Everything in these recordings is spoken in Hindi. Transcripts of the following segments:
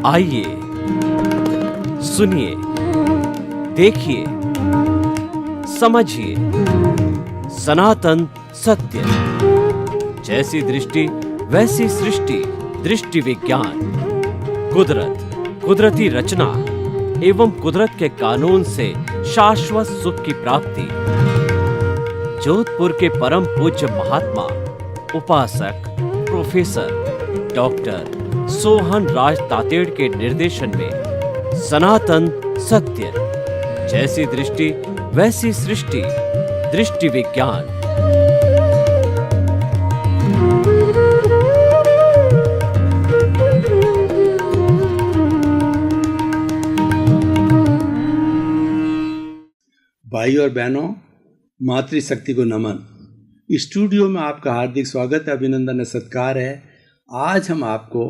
आइए, सुनिए, देखिए, समझिए सनातन सत्य। जैसी दृष्टि वैसी सृष्टि, दृष्टि विज्ञान। कुदरत, कुदरती रचना एवं कुदरत के कानून से शाश्वत सुख की प्राप्ति। जोधपुर के परम पूज्य महात्मा उपासक प्रोफेसर डॉक्टर सोहन राज तातेड़ के निर्देशन में सनातन सत्य। जैसी दृष्टि वैसी सृष्टि, दृष्टि विज्ञान। भाई और बहनों, मातृशक्ति को नमन। स्टूडियो में आपका हार्दिक स्वागत है, अभिनंदन है, सत्कार है। आज हम आपको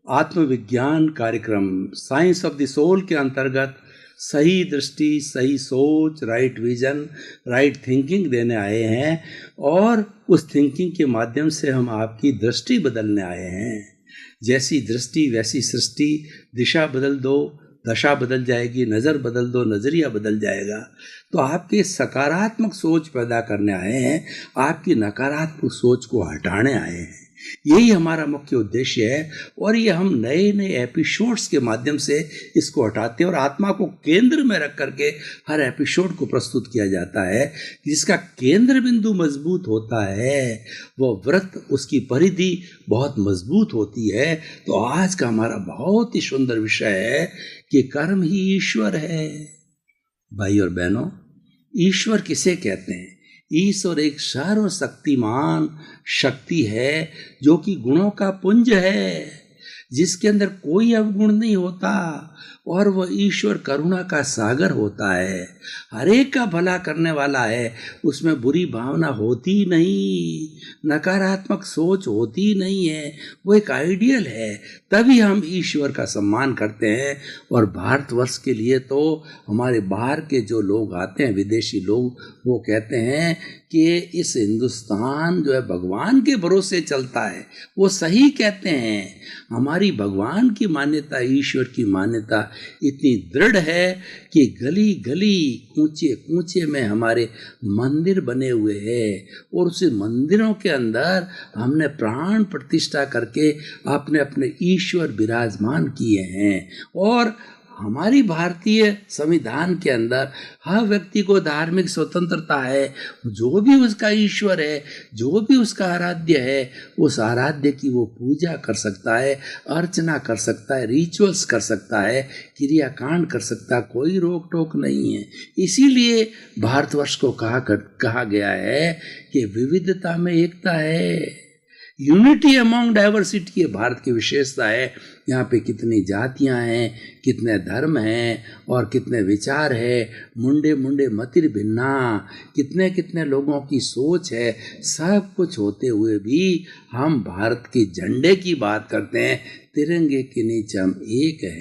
आत्मविज्ञान कार्यक्रम साइंस ऑफ द सोल के अंतर्गत सही दृष्टि, सही सोच, राइट विजन, राइट थिंकिंग देने आए हैं और उस थिंकिंग के माध्यम से हम आपकी दृष्टि बदलने आए हैं। जैसी दृष्टि वैसी सृष्टि। दिशा बदल दो, दशा बदल जाएगी। नज़र बदल दो, नज़रिया बदल जाएगा। तो आपके सकारात्मक सोच पैदा करने आए हैं, आपकी नकारात्मक सोच को हटाने आए हैं। यही हमारा मुख्य उद्देश्य है और ये हम नए नए एपिसोड्स के माध्यम से इसको हटाते हैं और आत्मा को केंद्र में रख करके हर एपिसोड को प्रस्तुत किया जाता है। जिसका केंद्र बिंदु मजबूत होता है, वो व्रत, उसकी परिधि बहुत मजबूत होती है। तो आज का हमारा बहुत ही सुंदर विषय है कि कर्म ही ईश्वर है। भाई और बहनों, ईश्वर किसे कहते हैं? ईश्वर एक सर्वशक्तिमान शक्ति है जो कि गुणों का पुंज है, जिसके अंदर कोई अवगुण नहीं होता और वह ईश्वर करुणा का सागर होता है। हर एक का भला करने वाला है, उसमें बुरी भावना होती नहीं, नकारात्मक सोच होती नहीं है। वो एक आइडियल है, तभी हम ईश्वर का सम्मान करते हैं। और भारतवर्ष के लिए तो हमारे बाहर के जो लोग आते हैं, विदेशी लोग, वो कहते हैं कि इस हिंदुस्तान जो है भगवान के भरोसे चलता है। वो सही कहते हैं। हमारी भगवान की मान्यता, ईश्वर की मान्यता इतनी दृढ़ है कि गली गली, कूचे कूचे में हमारे मंदिर बने हुए हैं और उस मंदिरों के अंदर हमने प्राण प्रतिष्ठा करके अपने अपने ईश्वर विराजमान किए हैं। और हमारी भारतीय संविधान के अंदर हर व्यक्ति को धार्मिक स्वतंत्रता है। जो भी उसका ईश्वर है, जो भी उसका आराध्य है, उस आराध्य की वो पूजा कर सकता है, अर्चना कर सकता है, रिचुअल्स कर सकता है, क्रियाकांड कर सकता है। कोई रोक टोक नहीं है। इसीलिए भारतवर्ष को कहा गया है कि विविधता में एकता है। यूनिटी अमॉन्ग डाइवर्सिटी ये भारत की विशेषता है। यहाँ पे कितनी जातियाँ हैं, कितने धर्म हैं और कितने विचार है, मुंडे मुंडे मतिर भिन्ना, कितने कितने लोगों की सोच है। सब कुछ होते हुए भी हम भारत के झंडे की बात करते हैं। तिरंगे के नीचे हम एक है।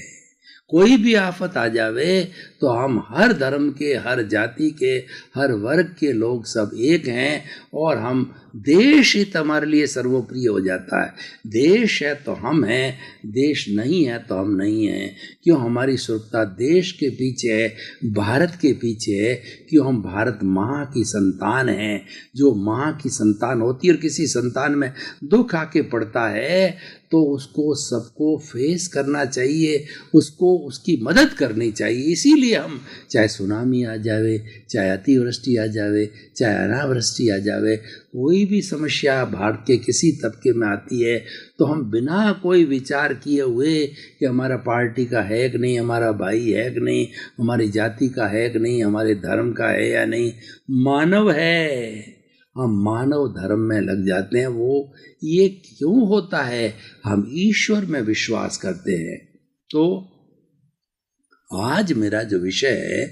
कोई भी आफत आ जावे तो हम हर धर्म के, हर जाति के, हर वर्ग के लोग सब एक हैं और हम देश हित हमारे लिए सर्वोप्रिय हो जाता है। देश है तो हम हैं, देश नहीं है तो हम नहीं हैं। क्यों हमारी सुरक्षा देश के पीछे है, भारत के पीछे है? क्यों हम भारत माँ की संतान हैं। जो माँ की संतान होती है और किसी संतान में दुख आके पड़ता है तो उसको सबको फेस करना चाहिए, उसको उसकी मदद करनी चाहिए। इसीलिए हम, चाहे सुनामी आ जावे, चाहे अतिवृष्टि आ जावे, चाहे अनावृष्टि आ जावे, कोई भी समस्या भारत के किसी तबके में आती है तो हम बिना कोई विचार किए हुए कि हमारा पार्टी का है कि नहीं, हमारा भाई है कि नहीं, हमारी जाति का है कि नहीं, हमारे धर्म का है या नहीं, मानव है, हम मानव धर्म में लग जाते हैं। वो ये क्यों होता है? हम ईश्वर में विश्वास करते हैं। तो आज मेरा जो विषय है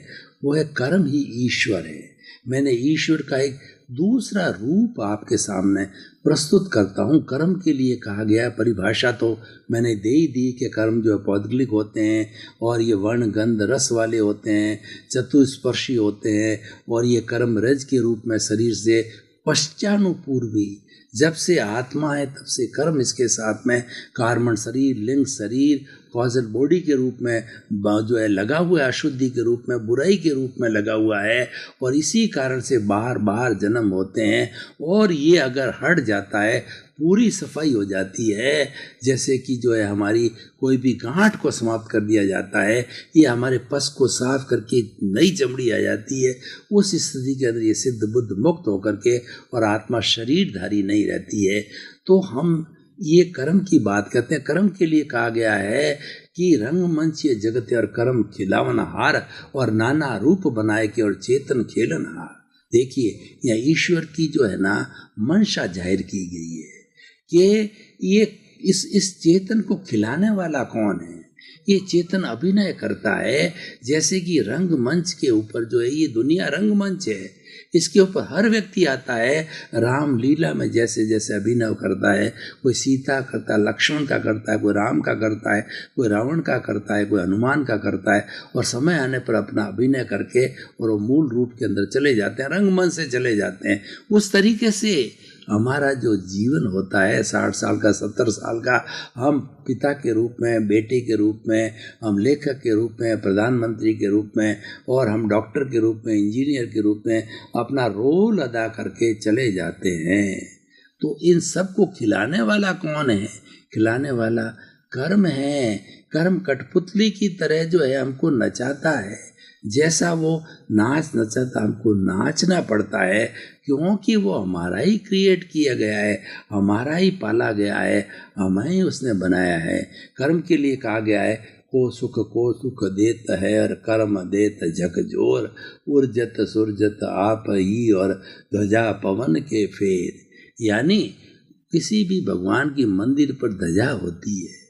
वो है कर्म ही ईश्वर है। मैंने ईश्वर का एक दूसरा रूप आपके सामने प्रस्तुत करता हूँ। कर्म के लिए कहा गया परिभाषा तो मैंने दे ही दी कि कर्म जो है पौद्गलिक होते हैं और ये वर्ण गंध रस वाले होते हैं, चतुस्पर्शी होते हैं और ये कर्म रज के रूप में शरीर से पश्चानुपूर्वी जब से आत्मा है तब से कर्म इसके साथ में कार्बन शरीर, लिंग शरीर, कॉजल बॉडी के रूप में जो है लगा हुआ है, अशुद्धि के रूप में, बुराई के रूप में लगा हुआ है, और इसी कारण से बार बार जन्म होते हैं। और ये अगर हट जाता है, पूरी सफाई हो जाती है, जैसे कि जो है हमारी कोई भी गांठ को समाप्त कर दिया जाता है, ये हमारे पस को साफ करके नई चमड़ी आ जाती है, उस स्थिति के अंदर ये सिद्ध बुद्ध मुक्त होकर के और आत्मा शरीरधारी नहीं रहती है। तो हम ये कर्म की बात करते हैं। कर्म के लिए कहा गया है कि रंगमंच ये जगत और कर्म खिलावनहार और नाना रूप बनाए के और चेतन खेलनहार। देखिए यहाँ ईश्वर की जो है ना मंशा जाहिर की गई है कि ये इस चेतन को खिलाने वाला कौन है। ये चेतन अभिनय करता है, जैसे कि रंगमंच के ऊपर जो है, ये दुनिया रंगमंच है, इसके ऊपर हर व्यक्ति आता है, राम लीला में जैसे जैसे अभिनय करता है, कोई सीता करता है, लक्ष्मण का करता है, कोई राम का करता है, कोई रावण का करता है, कोई हनुमान का करता है, और समय आने पर अपना अभिनय करके और वो मूल रूप के अंदर चले जाते हैं, रंगमंच से चले जाते हैं। उस तरीके से हमारा जो जीवन होता है 60 साल का, 70 साल का, हम पिता के रूप में, बेटे के रूप में, हम लेखक के रूप में, प्रधानमंत्री के रूप में, और हम डॉक्टर के रूप में, इंजीनियर के रूप में अपना रोल अदा करके चले जाते हैं। तो इन सब को खिलाने वाला कौन है? खिलाने वाला कर्म है। कर्म कठपुतली की तरह जो है हमको नचाता है, जैसा वो नाच नचाता हमको नाचना पड़ता है, क्योंकि वो हमारा ही क्रिएट किया गया है, हमारा ही पाला गया है, हमें ही उसने बनाया है। कर्म के लिए कहा गया है को सुख देत है और कर्म देत झकझोर, उर्जत सुरजत आप ही और ध्वजा पवन के फेर। यानी किसी भी भगवान की मंदिर पर ध्वजा होती है,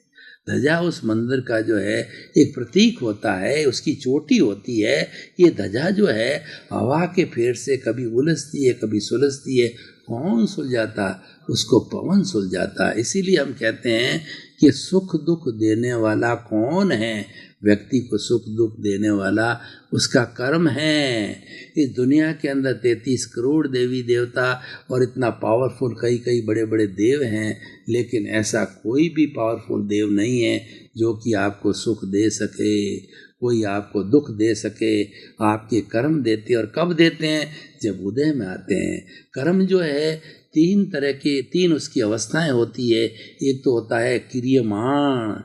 ध्वजा उस मंदिर का जो है एक प्रतीक होता है, उसकी चोटी होती है। ये ध्वजा जो है हवा के फेर से कभी उलझती है, कभी सुलझती है। कौन सुलझाता? उसको पवन सुलझाता। इसीलिए हम कहते हैं कि सुख दुख देने वाला कौन है? व्यक्ति को सुख दुख देने वाला उसका कर्म है। इस दुनिया के अंदर 33 करोड़ देवी देवता और इतना पावरफुल कई कई बड़े बड़े देव हैं, लेकिन ऐसा कोई भी पावरफुल देव नहीं है जो कि आपको सुख दे सके, कोई आपको दुख दे सके। आपके कर्म देते, और कब देते हैं? जब उदय में आते हैं। कर्म जो है 3 तरह के, 3 उसकी अवस्थाएं होती है। एक तो होता है क्रियमाण,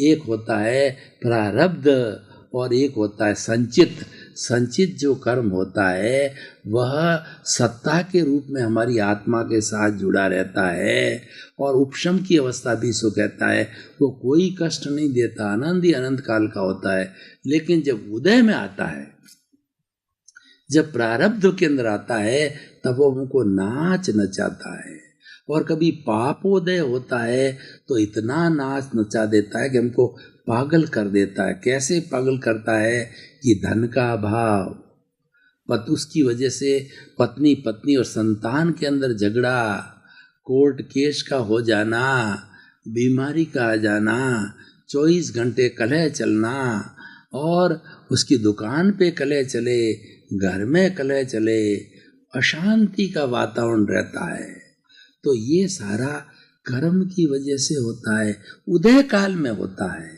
एक होता है प्रारब्ध, और एक होता है संचित। संचित जो कर्म होता है वह सत्ता के रूप में हमारी आत्मा के साथ जुड़ा रहता है, और उपशम की अवस्था भी इसको कहता है। वो कोई कष्ट नहीं देता, आनंद ही अनंत काल का होता है। लेकिन जब उदय में आता है, जब प्रारब्ध के अंदर आता है, तब वो हमको नाच नचाता है। और कभी पापोदय होता है तो इतना नाच नचा देता है कि हमको पागल कर देता है। कैसे पागल करता है? कि धन का अभाव, उसकी वजह से पत्नी और संतान के अंदर झगड़ा, कोर्ट केस का हो जाना, बीमारी का आ जाना, 24 घंटे कलह चलना, और उसकी दुकान पे कलह चले, घर में कलह चले, अशांति का वातावरण रहता है। तो ये सारा कर्म की वजह से होता है, उदय काल में होता है।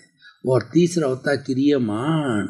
और तीसरा होता है क्रियमाण,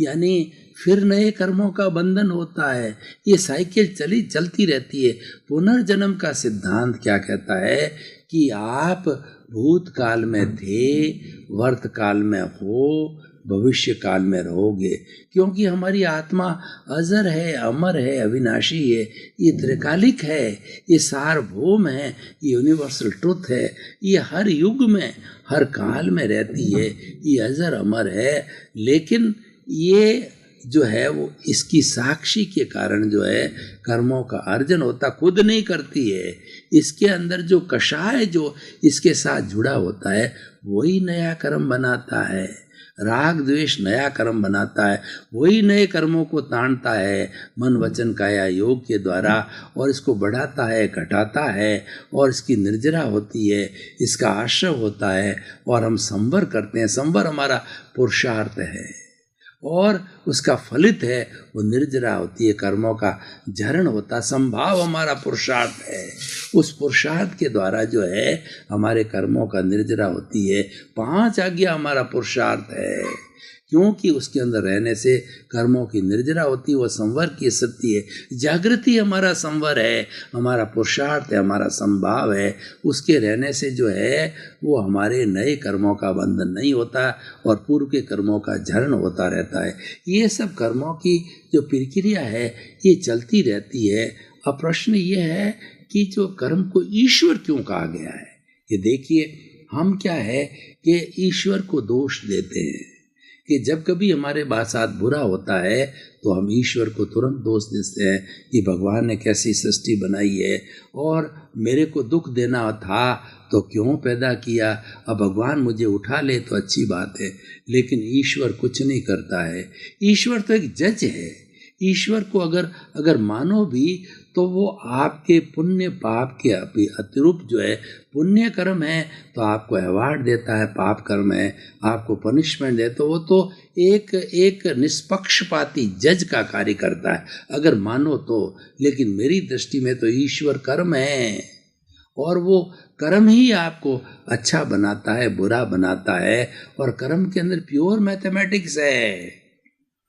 यानी फिर नए कर्मों का बंधन होता है। ये साइकिल चलती रहती है। पुनर्जन्म का सिद्धांत क्या कहता है? कि आप भूतकाल में थे, वर्तकाल में हो, भविष्य काल में रहोगे, क्योंकि हमारी आत्मा अजर है, अमर है, अविनाशी है, ये त्रिकालिक है, ये सार्वभौम है, ये यूनिवर्सल ट्रुथ है, ये हर युग में, हर काल में रहती है, ये अजर अमर है। लेकिन ये जो है वो इसकी साक्षी के कारण जो है कर्मों का अर्जन होता, खुद नहीं करती है। इसके अंदर जो कषाय जो इसके साथ जुड़ा होता है वही नया कर्म बनाता है। राग द्वेष नया कर्म बनाता है, वही नए कर्मों को ताड़ता है मन वचन काया योग के द्वारा, और इसको बढ़ाता है, घटाता है, और इसकी निर्जरा होती है, इसका आश्रय होता है, और हम संवर करते हैं। संवर हमारा पुरुषार्थ है, और उसका फलित है वो निर्जरा होती है, कर्मों का झरण होता, संभाव हमारा पुरुषार्थ है। उस पुरुषार्थ के द्वारा जो है हमारे कर्मों का निर्जरा होती है। 5 आज्ञा हमारा पुरुषार्थ है, क्योंकि उसके अंदर रहने से कर्मों की निर्जरा होती है, वो संवर की स्थिति है। जागृति हमारा संवर है, हमारा पुरुषार्थ है, हमारा संभाव है। उसके रहने से जो है वो हमारे नए कर्मों का बंधन नहीं होता और पूर्व के कर्मों का झरण होता रहता है। ये सब कर्मों की जो प्रक्रिया है ये चलती रहती है। अब प्रश्न ये है कि जो कर्म को ईश्वर क्यों कहा गया है। ये देखिए, हम क्या है कि ईश्वर को दोष देते हैं कि जब कभी हमारे साथ बुरा होता है तो हम ईश्वर को तुरंत दोष देते हैं कि भगवान ने कैसी सृष्टि बनाई है और मेरे को दुख देना था तो क्यों पैदा किया, अब भगवान मुझे उठा ले तो अच्छी बात है। लेकिन ईश्वर कुछ नहीं करता है। ईश्वर तो एक जज है। ईश्वर को अगर मानो भी तो वो आपके पुण्य पाप के अतिरूप जो है पुण्य कर्म है तो आपको अवार्ड देता है, पाप कर्म है आपको पनिशमेंट दे, तो वो तो एक निष्पक्षपाती जज का कार्य करता है अगर मानो तो। लेकिन मेरी दृष्टि में तो ईश्वर कर्म है और वो कर्म ही आपको अच्छा बनाता है, बुरा बनाता है। और कर्म के अंदर प्योर मैथमेटिक्स है।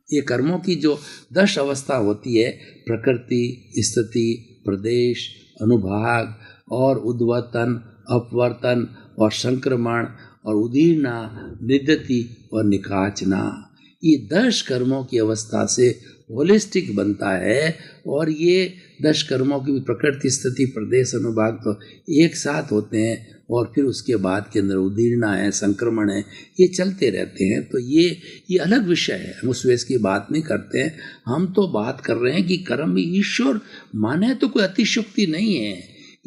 ये कर्मों की जो 10 अवस्था होती है, प्रकृति, स्थिति, प्रदेश, अनुभाग और उद्वर्तन, अपवर्तन और संक्रमण और उदीर्णा, निदति और निकाचना, ये 10 कर्मों की अवस्था से होलिस्टिक बनता है। और ये 10 कर्मों की प्रकृति, स्थिति, प्रदेश, अनुभाग तो एक साथ होते हैं और फिर उसके बाद के अंदर उदीर्णा है, संक्रमण है, ये चलते रहते हैं। तो ये अलग विषय है, हम उस वेश की बात नहीं करते हैं। हम तो बात कर रहे हैं कि कर्म भी ईश्वर माने तो कोई अतिशयोक्ति नहीं है।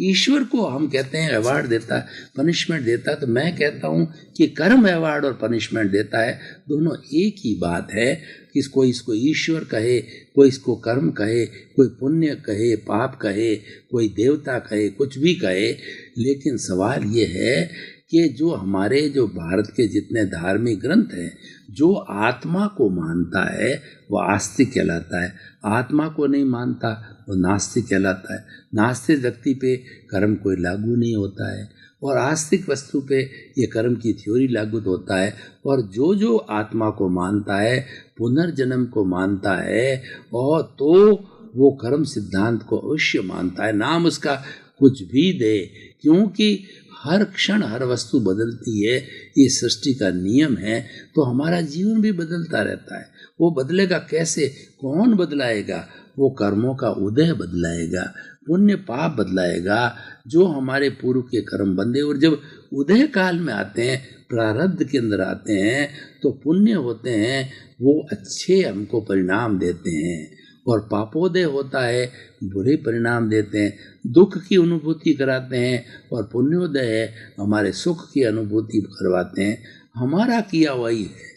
ईश्वर को हम कहते हैं अवार्ड देता है, पनिशमेंट देता है, तो मैं कहता हूँ कि कर्म अवार्ड और पनिशमेंट देता है, दोनों एक ही बात है। कोई इसको ईश्वर कहे, कोई इसको कर्म कहे, कोई पुण्य कहे, पाप कहे, कोई देवता कहे, कुछ भी कहे। लेकिन सवाल ये है कि जो हमारे जो भारत के जितने धार्मिक ग्रंथ हैं, जो आत्मा को मानता है वो आस्तिक कहलाता है, आत्मा को नहीं मानता वो नास्तिक कहलाता है। नास्तिक व्यक्ति पे कर्म कोई लागू नहीं होता है और आस्तिक वस्तु पे ये कर्म की थ्योरी लागू होता है। और जो आत्मा को मानता है, पुनर्जन्म को मानता है, और तो वो कर्म सिद्धांत को अवश्य मानता है, नाम उसका कुछ भी दे, क्योंकि हर क्षण हर वस्तु बदलती है, ये सृष्टि का नियम है। तो हमारा जीवन भी बदलता रहता है। वो बदलेगा कैसे, कौन बदलाएगा? वो कर्मों का उदय बदलाएगा, पुण्य पाप बदलाएगा, जो हमारे पूर्व के कर्म बंधे। और जब उदय काल में आते हैं, प्रारब्ध के अंदर आते हैं, तो पुण्य होते हैं वो अच्छे हमको परिणाम देते हैं, और पापोदय होता है बुरे परिणाम देते हैं, दुख की अनुभूति कराते हैं, और पुण्योदय है हमारे सुख की अनुभूति करवाते हैं। हमारा किया वही है,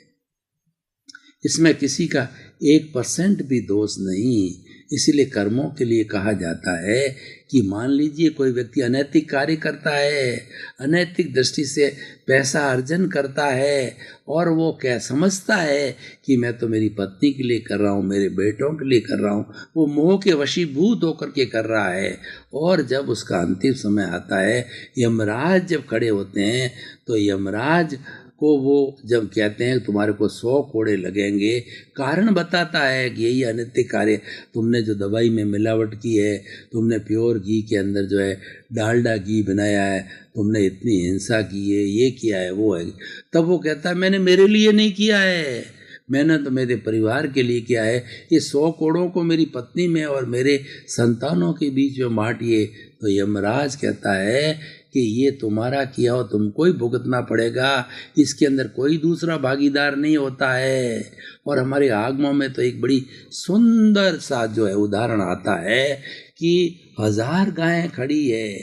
इसमें किसी का 1% भी दोष नहीं। इसीलिए कर्मों के लिए कहा जाता है कि मान लीजिए कोई व्यक्ति अनैतिक कार्य करता है, अनैतिक दृष्टि से पैसा अर्जन करता है, और वो क्या समझता है कि मैं तो मेरी पत्नी के लिए कर रहा हूँ, मेरे बेटों के लिए कर रहा हूँ, वो मोह के वशीभूत होकर के कर रहा है। और जब उसका अंतिम समय आता है, यमराज जब खड़े होते हैं, तो यमराज को वो जब कहते हैं तुम्हारे को 100 कोड़े लगेंगे, कारण बताता है कि यही अनैतिक कार्य, तुमने जो दवाई में मिलावट की है, तुमने प्योर घी के अंदर जो है डालडा घी बनाया है, तुमने इतनी हिंसा की है, ये किया है, वो है। तब वो कहता है मैंने मेरे लिए नहीं किया है, मैंने तो मेरे परिवार के लिए किया है। ये 100 कोड़ों को मेरी पत्नी में और मेरे संतानों के बीच में बांटिए। तो यमराज कहता है कि ये तुम्हारा किया हो, तुमको ही भुगतना पड़ेगा, इसके अंदर कोई दूसरा भागीदार नहीं होता है। और हमारे आगमों में तो एक बड़ी सुंदर सा जो है उदाहरण आता है कि 1000 गायें खड़ी है,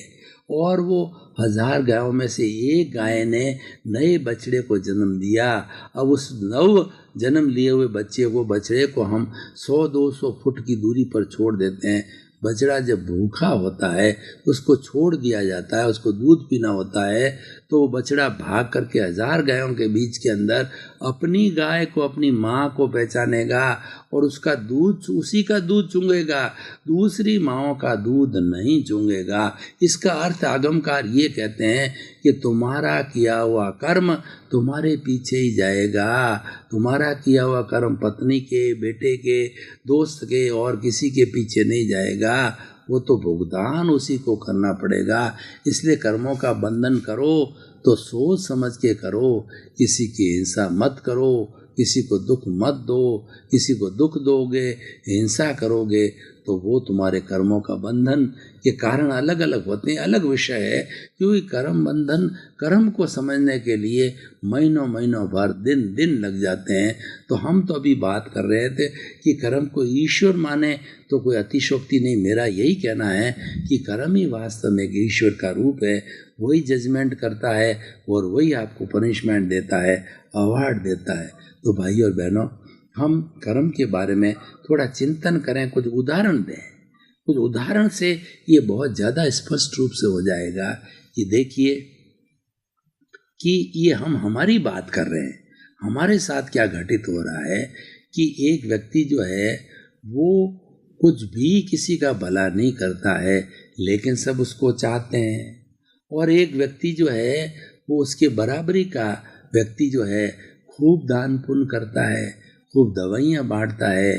और वो 1000 गायों में से एक गाय ने नए बछड़े को जन्म दिया। अब उस नव जन्म लिए हुए बछड़े को हम 100-200 फुट की दूरी पर छोड़ देते हैं। बछड़ा जब भूखा होता है उसको छोड़ दिया जाता है, उसको दूध पीना होता है, तो तो वो बछड़ा भाग करके 1000 गायों के बीच के अंदर अपनी गाय को, अपनी माँ को पहचानेगा और उसका दूध, उसी का दूध चूंगेगा, दूसरी माँओं का दूध नहीं चूंगेगा। इसका अर्थ आगमकार ये कहते हैं कि तुम्हारा किया हुआ कर्म तुम्हारे पीछे ही जाएगा। तुम्हारा किया हुआ कर्म पत्नी के, बेटे के, दोस्त के और किसी के पीछे नहीं जाएगा, वो तो भुगतान उसी को करना पड़ेगा। इसलिए कर्मों का बंधन करो तो सोच समझ के करो, किसी की हिंसा मत करो, किसी को दुख मत दो। किसी को दुख दोगे, हिंसा करोगे तो वो तुम्हारे कर्मों का बंधन के कारण अलग अलग होते हैं, अलग विषय है। क्योंकि कर्म बंधन, कर्म को समझने के लिए महीनों महीनों भर, दिन दिन लग जाते हैं। तो हम तो अभी बात कर रहे थे कि कर्म को ईश्वर माने तो कोई अतिशोक्ति नहीं। मेरा यही कहना है कि कर्म ही वास्तव में ईश्वर का रूप है। वही जजमेंट करता है और वही आपको पनिशमेंट देता है, अवार्ड देता है। तो भाई और बहनों, हम कर्म के बारे में थोड़ा चिंतन करें, कुछ उदाहरण दें। कुछ उदाहरण से ये बहुत ज़्यादा स्पष्ट रूप से हो जाएगा कि देखिए कि ये हम हमारी बात कर रहे हैं, हमारे साथ क्या घटित हो रहा है कि एक व्यक्ति जो है वो कुछ भी किसी का भला नहीं करता है, लेकिन सब उसको चाहते हैं। और एक व्यक्ति जो है वो उसके बराबरी का व्यक्ति जो है खूब दान पुण्य करता है, खूब दवाइयाँ बांटता है,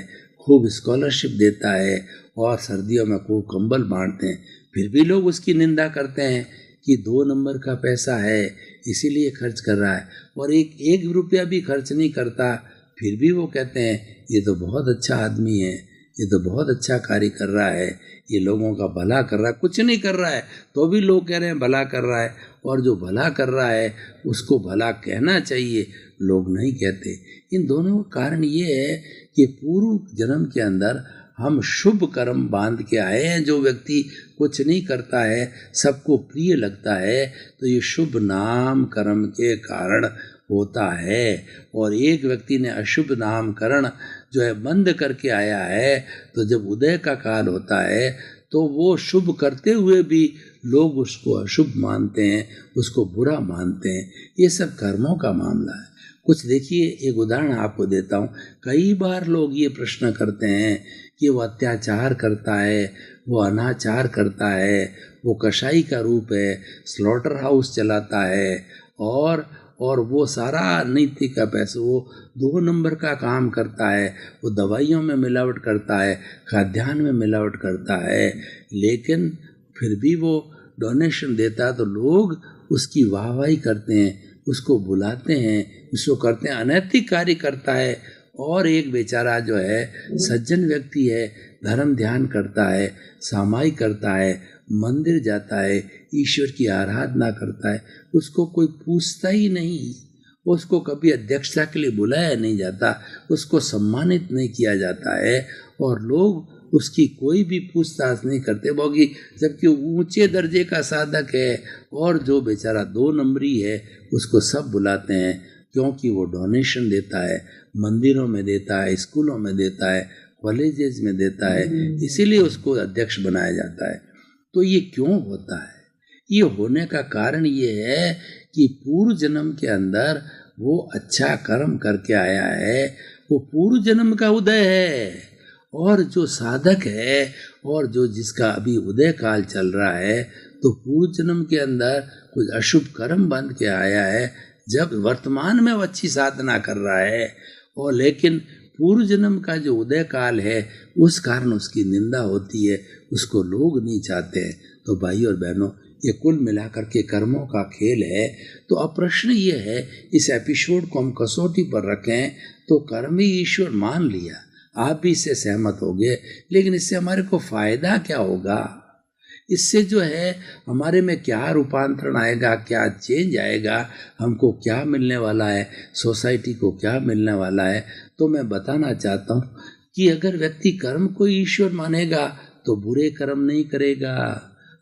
खूब स्कॉलरशिप देता है और सर्दियों में खूब कंबल बांटते हैं। फिर भी लोग उसकी निंदा करते हैं कि 2 नंबर का पैसा है इसीलिए खर्च कर रहा है, और एक रुपया भी खर्च नहीं करता। फिर भी वो कहते हैं ये तो बहुत अच्छा आदमी है, ये तो बहुत अच्छा कार्य कर रहा है, ये लोगों का भला कर रहा है। कुछ नहीं कर रहा है तो भी लोग कह रहे हैं भला कर रहा है, और जो भला कर रहा है उसको भला कहना चाहिए, लोग नहीं कहते। इन दोनों का कारण ये है कि पूर्व जन्म के अंदर हम शुभ कर्म बांध के आए हैं। जो व्यक्ति कुछ नहीं करता है, सबको प्रिय लगता है, तो ये शुभ नाम कर्म के कारण होता है। और एक व्यक्ति ने अशुभ नामकरण जो है बंद करके आया है, तो जब उदय का काल होता है तो वो शुभ करते हुए भी लोग उसको अशुभ मानते हैं, उसको बुरा मानते हैं। ये सब कर्मों का मामला है। कुछ देखिए, एक उदाहरण आपको देता हूँ। कई बार लोग ये प्रश्न करते हैं कि वो अत्याचार करता है, वो अनाचार करता है, वो कसाई का रूप है, स्लॉटर हाउस चलाता है, और वो सारा नीति का पैसा, वो 2 नंबर का काम करता है, वो दवाइयों में मिलावट करता है, खाद्यान्न में मिलावट करता है, लेकिन फिर भी वो डोनेशन देता है तो लोग उसकी वाहवाही करते हैं, उसको बुलाते हैं, उसको करते हैं। अनैतिक कार्य करता है। और एक बेचारा जो है सज्जन व्यक्ति है, धर्म ध्यान करता है, सामायिक करता है, मंदिर जाता है, ईश्वर की आराधना करता है, उसको कोई पूछता ही नहीं, उसको कभी अध्यक्षता के लिए बुलाया नहीं जाता, उसको सम्मानित नहीं किया जाता है, और लोग उसकी कोई भी पूछताछ नहीं करते, बोगी जबकि ऊंचे दर्जे का साधक है। और जो बेचारा 2 नंबरी है उसको सब बुलाते हैं, क्योंकि वो डोनेशन देता है, मंदिरों में देता है, स्कूलों में देता है, कॉलेजेस में देता है, इसीलिए उसको अध्यक्ष बनाया जाता है। तो ये क्यों होता है? ये होने का कारण ये है कि पूर्व जन्म के अंदर वो अच्छा कर्म करके आया है, वो पूर्व जन्म का उदय है। और जो साधक है और जो जिसका अभी उदय काल चल रहा है, तो पूर्व जन्म के अंदर कुछ अशुभ कर्म बंध के आया है, जब वर्तमान में वो अच्छी साधना कर रहा है, और लेकिन पूर्व जन्म का जो उदय काल है उस कारण उसकी निंदा होती है, उसको लोग नहीं चाहते हैं। तो भाई और बहनों, ये कुल मिलाकर के कर्मों का खेल है। तो अब प्रश्न ये है, इस एपिसोड को हम कसौटी पर रखें तो कर्म ही ईश्वर मान लिया, आप भी इससे सहमत हो गए, लेकिन इससे हमारे को फायदा क्या होगा? इससे जो है हमारे में क्या रूपांतरण आएगा, क्या चेंज आएगा, हमको क्या मिलने वाला है, सोसाइटी को क्या मिलने वाला है? तो मैं बताना चाहता हूँ कि अगर व्यक्ति कर्म को ईश्वर मानेगा तो बुरे कर्म नहीं करेगा।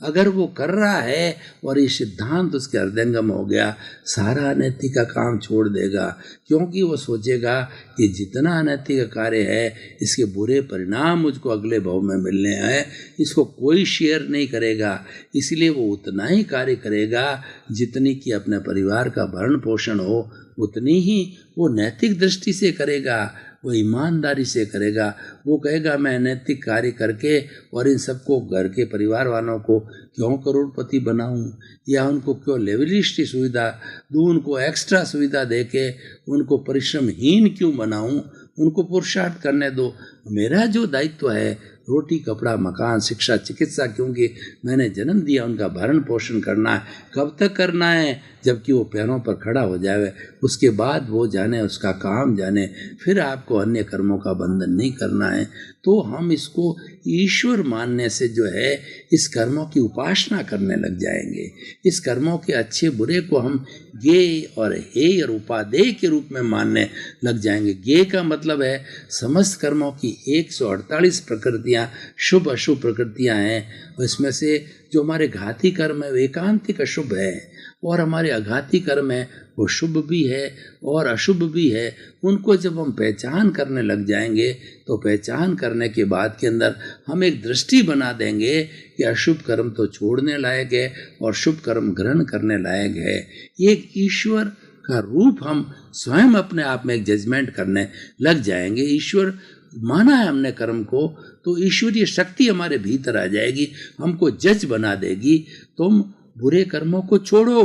अगर वो कर रहा है और ये सिद्धांत उसके हृदयंगम हो गया, सारा अनैतिक का काम छोड़ देगा, क्योंकि वो सोचेगा कि जितना अनैतिक कार्य है इसके बुरे परिणाम मुझको अगले भव में मिलने हैं, इसको कोई शेयर नहीं करेगा। इसलिए वो उतना ही कार्य करेगा जितनी कि अपने परिवार का भरण पोषण हो, उतनी ही वो नैतिक दृष्टि से करेगा, वो ईमानदारी से करेगा। वो कहेगा मैं नैतिक कार्य करके और इन सबको घर के परिवार वालों को क्यों करोड़पति बनाऊं, या उनको क्यों लेवलिस्ट सुविधा दूं, उनको एक्स्ट्रा सुविधा देके उनको परिश्रमहीन क्यों बनाऊं, उनको पुरुषार्थ करने दो। मेरा जो दायित्व है रोटी कपड़ा मकान शिक्षा चिकित्सा, क्योंकि मैंने जन्म दिया, उनका भरण पोषण करना है। कब तक करना है? जबकि वो पैरों पर खड़ा हो जाए, उसके बाद वो जाने, उसका काम जाने, फिर आपको अन्य कर्मों का बंधन नहीं करना है। तो हम इसको ईश्वर मानने से जो है इस कर्मों की उपासना करने लग जाएंगे। इस कर्मों के अच्छे बुरे को हम ज्ञेय और हेय और उपादेय के रूप में मानने लग जाएंगे। ज्ञेय का मतलब है समस्त कर्मों की 148 प्रकृतियां, शुभ अशुभ प्रकृतियां हैं, और इसमें से जो हमारे घाती कर्म है वो एकांतिक अशुभ है, और हमारे अघाती कर्म है वो शुभ भी है और अशुभ भी है। उनको जब हम पहचान करने लग जाएंगे तो पहचान करने के बाद के अंदर हम एक दृष्टि बना देंगे कि अशुभ कर्म तो छोड़ने लायक है और शुभ कर्म ग्रहण करने लायक है। एक ईश्वर का रूप हम स्वयं अपने आप में एक जजमेंट करने लग जाएंगे। ईश्वर माना है हमने कर्म को, तो ईश्वरीय शक्ति हमारे भीतर आ जाएगी, हमको जज बना देगी। तुम बुरे कर्मों को छोड़ो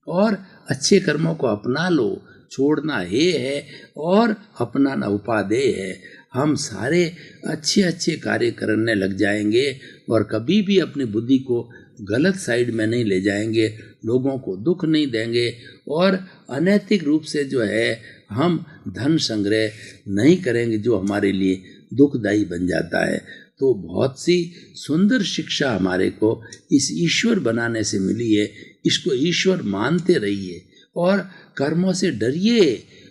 और अच्छे कर्मों को अपना लो। छोड़ना हे है और अपनाना उपादेय है। हम सारे अच्छे अच्छे कार्य करने लग जाएंगे और कभी भी अपनी बुद्धि को गलत साइड में नहीं ले जाएंगे, लोगों को दुख नहीं देंगे, और अनैतिक रूप से जो है हम धन संग्रह नहीं करेंगे जो हमारे लिए दुखदायी बन जाता है। तो बहुत सी सुंदर शिक्षा हमारे को इस ईश्वर बनाने से मिली है। इसको ईश्वर मानते रहिए और कर्मों से डरिए।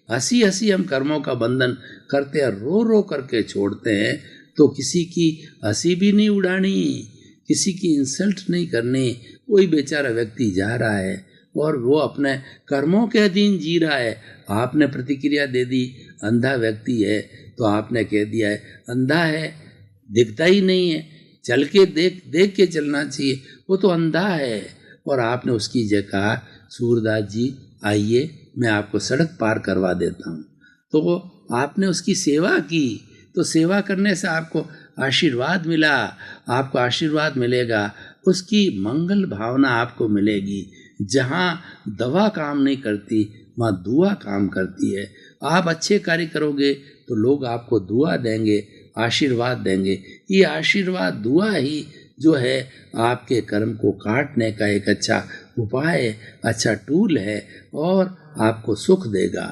हंसी हंसी हम कर्मों का बंधन करते हैं, रो रो करके छोड़ते हैं। तो किसी की हंसी भी नहीं उड़ानी, किसी की इंसल्ट नहीं करनी। कोई बेचारा व्यक्ति जा रहा है और वो अपने कर्मों के अधीन जी रहा है, आपने प्रतिक्रिया दे दी, अंधा व्यक्ति है तो आपने कह दिया है अंधा है, दिखता ही नहीं है, चल के देख के चलना चाहिए, वो तो अंधा है। और आपने उसकी जगह सूरदास जी आइए मैं आपको सड़क पार करवा देता हूँ, तो आपने उसकी सेवा की। तो सेवा करने से आपको आशीर्वाद मिला, आपको आशीर्वाद मिलेगा, उसकी मंगल भावना आपको मिलेगी। जहाँ दवा काम नहीं करती वहाँ दुआ काम करती है। आप अच्छे कार्य करोगे तो लोग आपको दुआ देंगे, आशीर्वाद देंगे। ये आशीर्वाद दुआ ही जो है आपके कर्म को काटने का एक अच्छा उपाय है, अच्छा टूल है और आपको सुख देगा।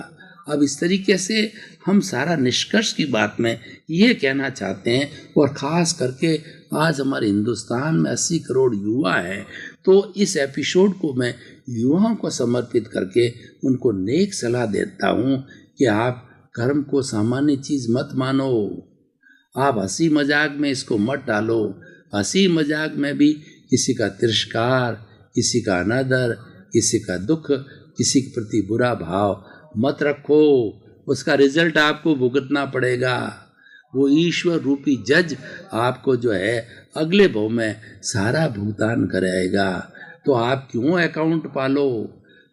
अब इस तरीके से हम सारा निष्कर्ष की बात में ये कहना चाहते हैं, और ख़ास करके आज हमारे हिंदुस्तान में 80 करोड़ युवा हैं, तो इस एपिसोड को मैं युवाओं को समर्पित करके उनको नेक सलाह देता हूँ कि आप कर्म को सामान्य चीज़ मत मानो। आप हंसी मजाक में इसको मत डालो। हंसी मजाक में भी किसी का तिरस्कार, किसी का अनादर, किसी का दुख, किसी के प्रति बुरा भाव मत रखो। उसका रिजल्ट आपको भुगतना पड़ेगा। वो ईश्वर रूपी जज आपको जो है अगले भव में सारा भुगतान कराएगा। तो आप क्यों अकाउंट पालो?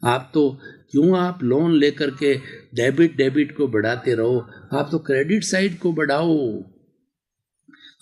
आप तो क्यों आप लोन लेकर के डेबिट को बढ़ाते रहो? आप तो क्रेडिट साइड को बढ़ाओ।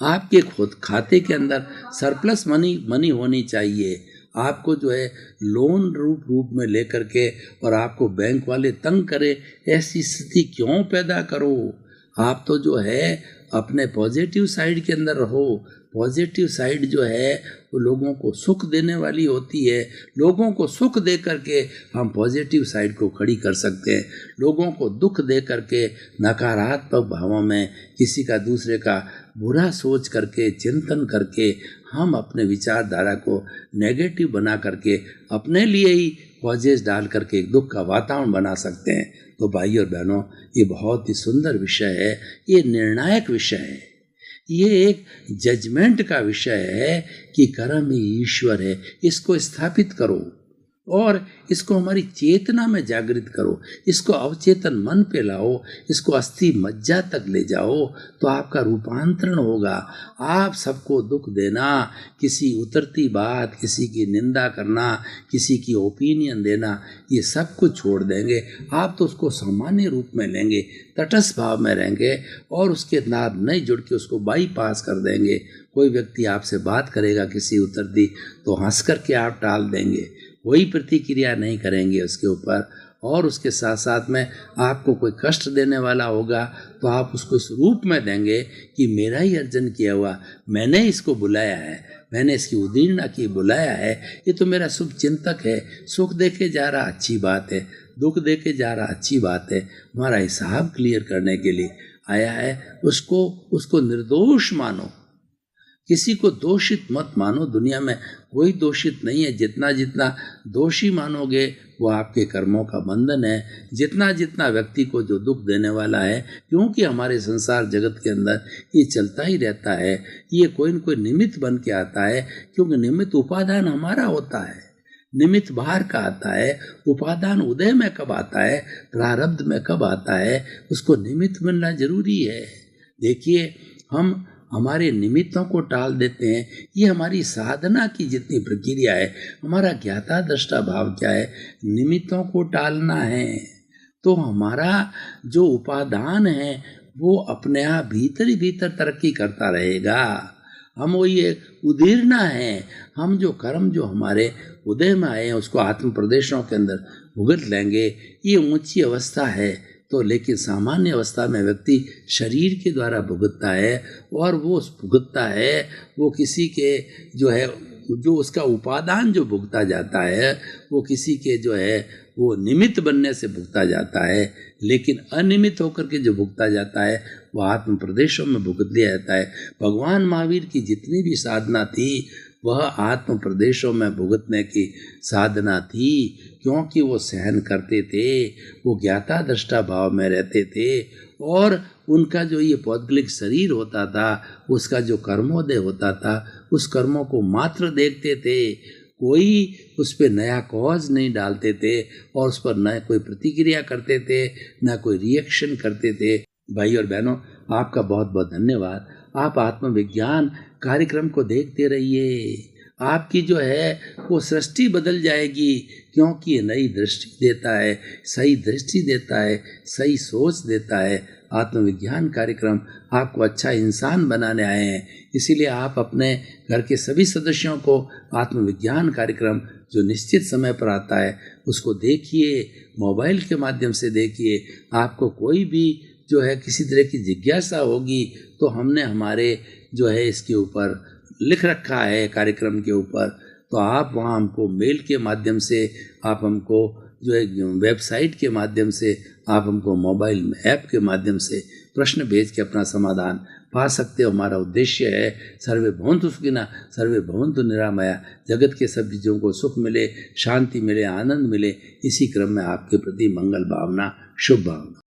आपके खुद खाते के अंदर सरप्लस मनी होनी चाहिए। आपको जो है लोन रूप में लेकर के और आपको बैंक वाले तंग करे, ऐसी स्थिति क्यों पैदा करो? आप तो जो है अपने पॉजिटिव साइड के अंदर रहो। पॉजिटिव साइड जो है वो लोगों को सुख देने वाली होती है। लोगों को सुख दे करके हम पॉजिटिव साइड को खड़ी कर सकते हैं। लोगों को दुख दे करके, नकारात्मक भावों में किसी का दूसरे का बुरा सोच करके, चिंतन करके हम अपने विचारधारा को नेगेटिव बना करके अपने लिए ही पॉजेस डाल करके एक दुख का वातावरण बना सकते हैं। तो भाई और बहनों, ये बहुत ही सुंदर विषय है, ये निर्णायक विषय है। ये एक जजमेंट का विषय है कि कर्म ही ईश्वर है, इसको स्थापित करो और इसको हमारी चेतना में जागृत करो, इसको अवचेतन मन पे लाओ, इसको अस्थि मज्जा तक ले जाओ, तो आपका रूपांतरण होगा। आप सबको दुख देना, किसी उतरती बात, किसी की निंदा करना, किसी की ओपिनियन देना, ये सब कुछ छोड़ देंगे। आप तो उसको सामान्य रूप में लेंगे, तटस्थ भाव में रहेंगे और उसके साथ नहीं जुड़ के उसको बाईपास कर देंगे। कोई व्यक्ति आपसे बात करेगा किसी उतरती, तो हंस करके आप टाल देंगे, कोई प्रतिक्रिया नहीं करेंगे उसके ऊपर। और उसके साथ साथ में आपको कोई कष्ट देने वाला होगा तो आप उसको इस रूप में देंगे कि मेरा ही अर्जन किया हुआ, मैंने इसको बुलाया है, मैंने इसकी उदीर्णा की बुलाया है, ये तो मेरा शुभ चिंतक है, सुख दे के जा रहा अच्छी बात है, दुख दे के जा रहा अच्छी बात है, हमारा हिसाब क्लियर करने के लिए आया है। उसको निर्दोष मानो, किसी को दोषित मत मानो। दुनिया में कोई दोषित नहीं है। जितना जितना दोषी मानोगे वो आपके कर्मों का बंधन है। जितना जितना व्यक्ति को जो दुख देने वाला है, क्योंकि हमारे संसार जगत के अंदर ये चलता ही रहता है, ये कोई न कोई निमित्त बन के आता है, क्योंकि निमित्त उपादान हमारा होता है, निमित्त बाहर का आता है। उपादान उदय में कब आता है, प्रारब्ध में कब आता है, उसको निमित्त बनना जरूरी है। देखिए, हम हमारे निमित्तों को टाल देते हैं। ये हमारी साधना की जितनी प्रक्रिया है, हमारा ज्ञाता दृष्टा भाव क्या है, निमित्तों को टालना है। तो हमारा जो उपादान है वो अपने आप भीतर ही भीतर तरक्की करता रहेगा। हम वो ये उदीर्णा है, हम जो कर्म जो हमारे उदय में आए हैं उसको आत्म प्रदेशों के अंदर भुगत लेंगे। ये ऊंची अवस्था है। तो लेकिन सामान्य अवस्था में व्यक्ति शरीर के द्वारा भुगतता है, और वो भुगतता है वो किसी के जो है, जो उसका उपादान जो भुगता जाता है वो किसी के जो है वो निमित्त बनने से भुगता जाता है। लेकिन अनिमित्त होकर के जो भुगता जाता है वो आत्म प्रदेशों में भुगत दिया जाता है। भगवान महावीर की जितनी भी साधना थी वह आत्म प्रदेशों में भुगतने की साधना थी, क्योंकि वो सहन करते थे, वो ज्ञाता दृष्टा भाव में रहते थे, और उनका जो ये पौद्गलिक शरीर होता था, उसका जो कर्मोदय होता था, उस कर्मों को मात्र देखते थे, कोई उस पर नया कॉज नहीं डालते थे और उस पर न कोई प्रतिक्रिया करते थे, न कोई रिएक्शन करते थे। भाई और बहनों, आपका बहुत बहुत धन्यवाद। आप आत्मविज्ञान कार्यक्रम को देखते रहिए। आपकी जो है वो सृष्टि बदल जाएगी, क्योंकि ये नई दृष्टि देता है, सही दृष्टि देता है, सही सोच देता है। आत्मविज्ञान कार्यक्रम आपको अच्छा इंसान बनाने आए हैं, इसीलिए आप अपने घर के सभी सदस्यों को आत्मविज्ञान कार्यक्रम जो निश्चित समय पर आता है उसको देखिए, मोबाइल के माध्यम से देखिए। आपको कोई भी जो है किसी तरह की जिज्ञासा होगी तो हमने हमारे जो है इसके ऊपर लिख रखा है कार्यक्रम के ऊपर, तो आप वहाँ हमको मेल के माध्यम से, आप हमको जो है वेबसाइट के माध्यम से, आप हमको मोबाइल में ऐप के माध्यम से प्रश्न भेज के अपना समाधान पा सकते हो। हमारा उद्देश्य है सर्वे भवन्तु सुखिनः सर्वे भवन्तु निरामया, जगत के सब चीज़ों को सुख मिले, शांति मिले, आनंद मिले। इसी क्रम में आपके प्रति मंगल भावना, शुभ भावना।